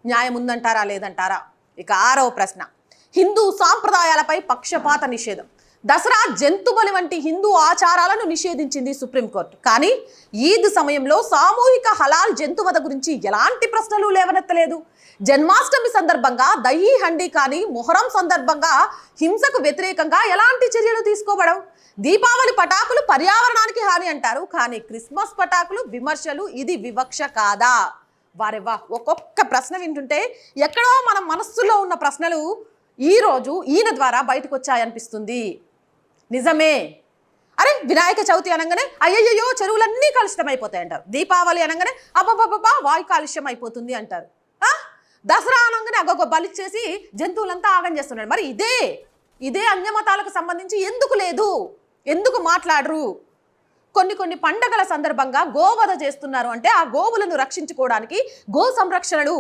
న్యాయం ఉందంటారా లేదంటారా? ఇక 6వ ప్రశ్న, హిందూ సాంప్రదాయాలపై పక్షపాత నిషేధం. దసరా, జంతుబలి వంటి హిందూ ఆచారాలను నిషేధించింది సుప్రీంకోర్టు. కానీ ఈద్ సమయంలో సామూహిక హలాల్ జంతువధ గురించి ఎలాంటి ప్రశ్నలు లేవనెత్తలేదు. జన్మాష్టమి సందర్భంగా దహీ హండీ కానీ, మొహరం సందర్భంగా హింసకు వ్యతిరేకంగా ఎలాంటి చర్యలు తీసుకోవడం. దీపావళి పటాకులు పర్యావరణానికి హాని అంటారు, కానీ క్రిస్మస్ పటాకులు విమర్శలు. ఇది వివక్ష కాదా? వారెవ్వా, ఒక్కొక్క ప్రశ్న వింటుంటే ఎక్కడో మన మనస్సులో ఉన్న ప్రశ్నలు ఈరోజు ఈయన ద్వారా బయటకు వచ్చాయనిపిస్తుంది. నిజమే. అరే, వినాయక చవితి అనగానే అయ్యయ్యో చెరువులన్నీ కలుషితం అయిపోతాయి అంటారు. దీపావళి అనగానే అబ్బబ్బబ్బా వాయు కాలుష్యం అయిపోతుంది అంటారు. దసరా అనగానే అగ్గొక్క బలిచ్చేసి జంతువులంతా ఆగం చేస్తున్నాడు. మరి ఇదే అన్యమతాలకు సంబంధించి ఎందుకు లేదు? ఎందుకు మాట్లాడరు? కొన్ని పండగల సందర్భంగా గోవధ చేస్తున్నారు అంటే ఆ గోవులను రక్షించుకోవడానికి గో సంరక్షణలు